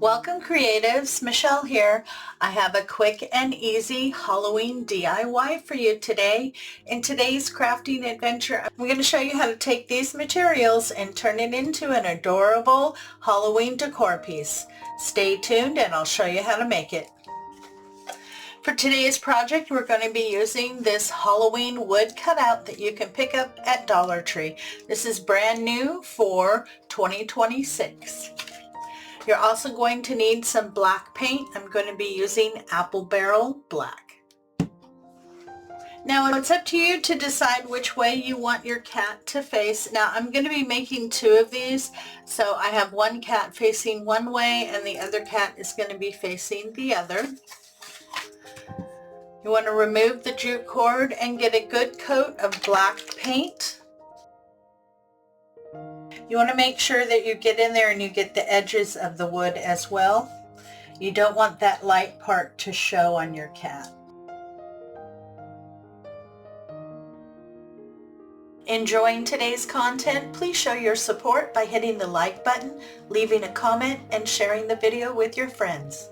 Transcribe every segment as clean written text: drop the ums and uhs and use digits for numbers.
Welcome creatives, Michelle here. I have a quick and easy Halloween DIY for you today. In today's crafting adventure, I'm going to show you how to take these materials and turn it into an adorable Halloween decor piece. Stay tuned and I'll show you how to make it. For today's project, we're going to be using this Halloween wood cutout that you can pick up at Dollar Tree. This is brand new for 2026. You're also going to need some black paint. I'm going to be using Apple Barrel Black. Now it's up to you to decide which way you want your cat to face. Now I'm going to be making two of these. So I have one cat facing one way and the other cat is going to be facing the other. You want to remove the jute cord and get a good coat of black paint. You want to make sure that you get in there and you get the edges of the wood as well. You don't want that light part to show on your cat. Enjoying today's content? Please show your support by hitting the like button, leaving a comment, and sharing the video with your friends.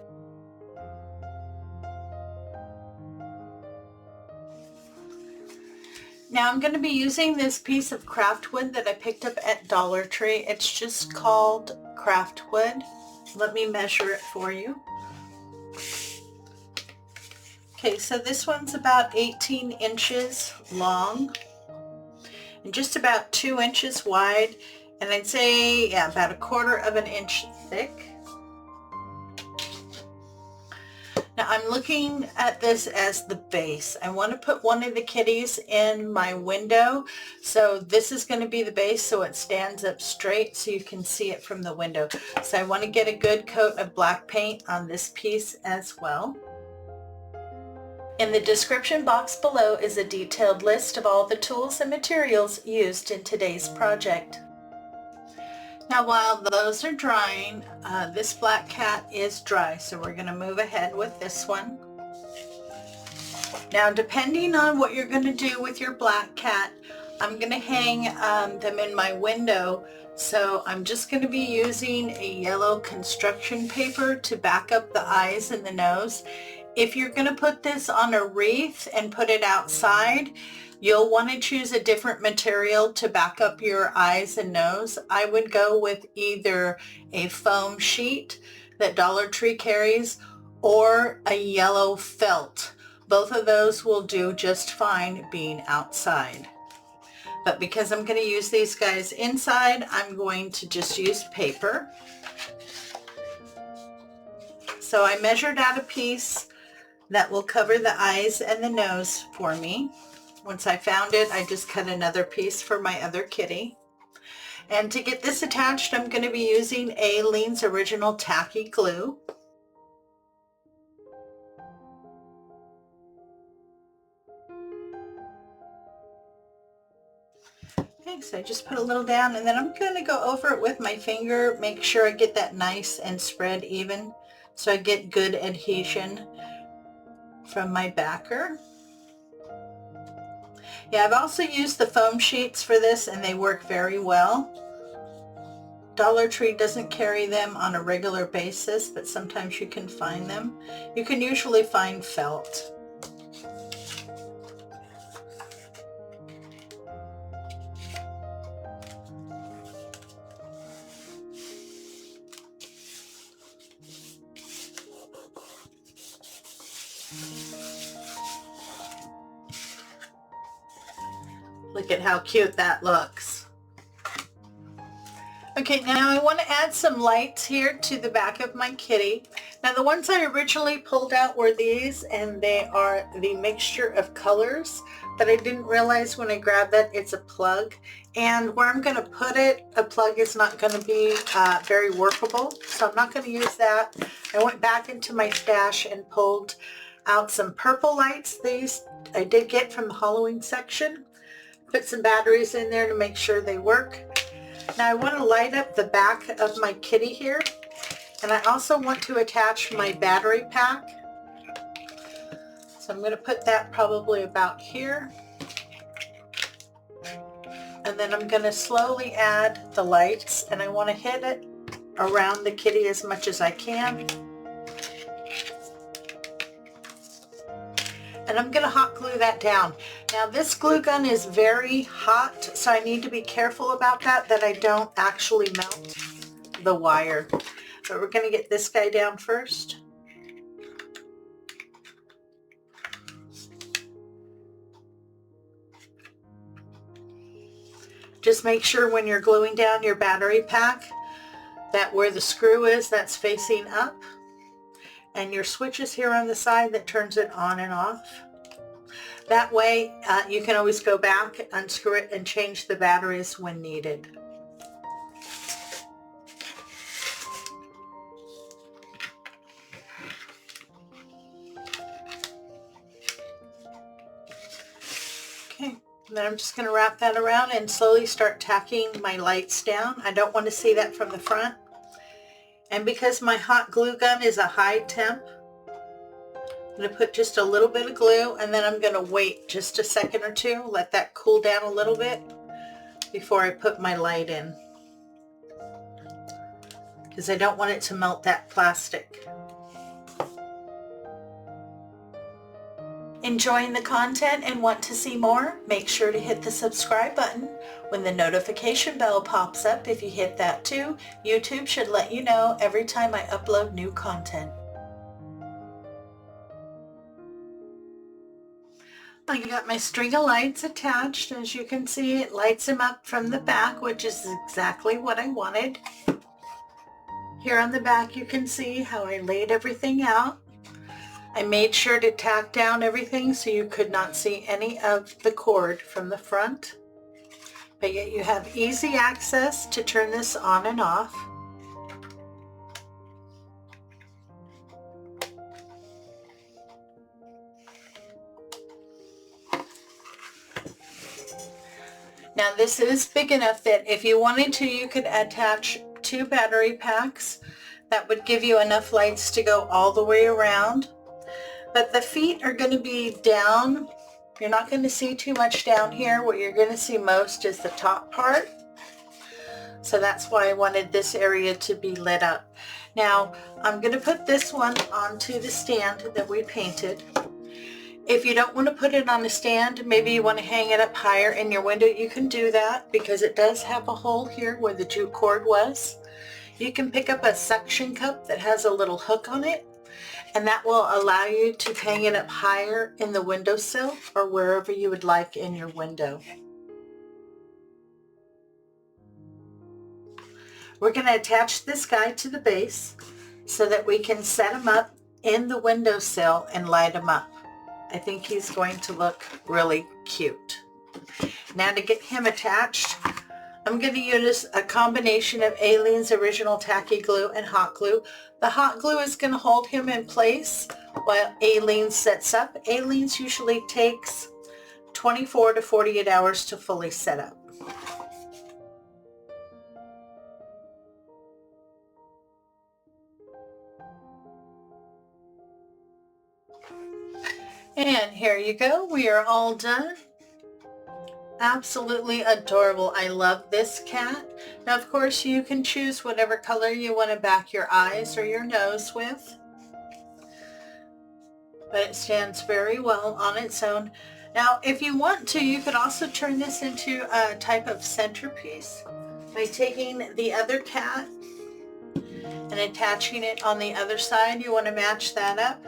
Now I'm going to be using this piece of craft wood that I picked up at Dollar Tree. It's just called craft wood. Let me measure it for you. Okay, so this one's about 18 inches long and just about 2 inches wide, and I'd say, yeah, about a quarter of an inch thick. Now I'm looking at this as the base. I want to put one of the kitties in my window. So this is going to be the base so it stands up straight so you can see it from the window. So I want to get a good coat of black paint on this piece as well. In the description box below is a detailed list of all the tools and materials used in today's project. Now while those are drying, this black cat is dry, so we're going to move ahead with this one. Now depending on what you're going to do with your black cat, I'm going to hang them in my window, so I'm just going to be using a yellow construction paper to back up the eyes and the nose. If you're going to put this on a wreath and put it outside, you'll want to choose a different material to back up your eyes and nose. I would go with either a foam sheet that Dollar Tree carries or a yellow felt. Both of those will do just fine being outside. But because I'm going to use these guys inside, I'm going to just use paper. So I measured out a piece that will cover the eyes and the nose for me. Once I found it, I just cut another piece for my other kitty. And to get this attached, I'm going to be using Aleene's Original Tacky Glue. Okay, so I just put a little down and then I'm going to go over it with my finger, make sure I get that nice and spread even so I get good adhesion from my backer. Yeah, I've also used the foam sheets for this and they work very well. Dollar Tree doesn't carry them on a regular basis, but sometimes you can find them. You can usually find felt. Look at how cute that looks. Okay, now I want to add some lights here to the back of my kitty. Now the ones I originally pulled out were these, and they are the mixture of colors, but I didn't realize when I grabbed that it's a plug. And where I'm going to put it, a plug is not going to be very workable, so I'm not going to use that. I went back into my stash and pulled out some purple lights. These I did get from the Halloween section. Put some batteries in there to make sure they work. Now I want to light up the back of my kitty here, and I also want to attach my battery pack. So I'm going to put that probably about here. And then I'm going to slowly add the lights, and I want to hit it around the kitty as much as I can. And I'm going to hot glue that down. Now this glue gun is very hot, so I need to be careful about that I don't actually melt the wire. But we're going to get this guy down first. Just make sure when you're gluing down your battery pack that where the screw is, that's facing up. And your switch is here on the side that turns it on and off. That way you can always go back, unscrew it, and change the batteries when needed. Okay, then I'm just going to wrap that around and slowly start tacking my lights down. I don't want to see that from the front. And because my hot glue gun is a high temp, I'm going to put just a little bit of glue, and then I'm going to wait just a second or two, let that cool down a little bit before I put my light in, because I don't want it to melt that plastic. Enjoying the content and want to see more? Make sure to hit the subscribe button. When the notification bell pops up, if you hit that too, YouTube should let you know every time I upload new content. I got my string of lights attached. As you can see, it lights them up from the back, which is exactly what I wanted. Here on the back you can see how I laid everything out. I made sure to tack down everything so you could not see any of the cord from the front, but yet you have easy access to turn this on and off. Now this is big enough that if you wanted to, you could attach 2 battery packs. That would give you enough lights to go all the way around. But the feet are going to be down. You're not going to see too much down here. What you're going to see most is the top part. So that's why I wanted this area to be lit up. Now I'm going to put this one onto the stand that we painted. If you don't want to put it on a stand, maybe you want to hang it up higher in your window, you can do that because it does have a hole here where the jute cord was. You can pick up a suction cup that has a little hook on it, and that will allow you to hang it up higher in the windowsill or wherever you would like in your window. We're going to attach this guy to the base so that we can set him up in the windowsill and light him up. I think he's going to look really cute. Now to get him attached, I'm going to use a combination of Aleene's Original Tacky Glue and hot glue. The hot glue is going to hold him in place while Aleene sets up. Aleene's usually takes 24 to 48 hours to fully set up. And here you go. We are all done. Absolutely adorable. I love this cat. Now, of course, you can choose whatever color you want to back your eyes or your nose with. But it stands very well on its own. Now, if you want to, you could also turn this into a type of centerpiece by taking the other cat and attaching it on the other side. You want to match that up.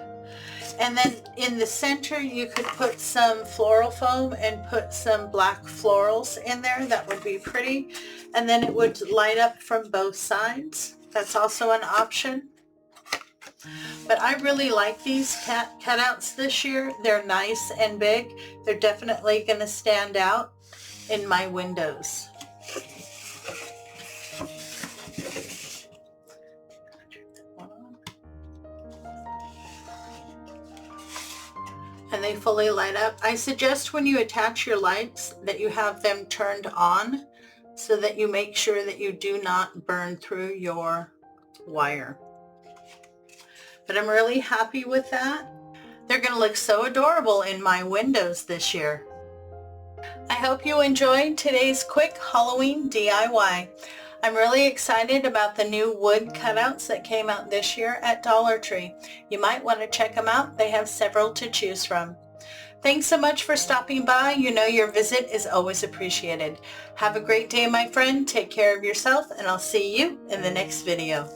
And then in the center, you could put some floral foam and put some black florals in there. That would be pretty. And then it would light up from both sides. That's also an option. But I really like these cutouts this year. They're nice and big. They're definitely going to stand out in my windows. And they fully light up. I suggest when you attach your lights that you have them turned on so that you make sure that you do not burn through your wire. But I'm really happy with that. They're going to look so adorable in my windows this year. I hope you enjoyed today's quick Halloween DIY. I'm really excited about the new wood cutouts that came out this year at Dollar Tree. You might want to check them out. They have several to choose from. Thanks so much for stopping by. You know your visit is always appreciated. Have a great day, my friend. Take care of yourself, and I'll see you in the next video.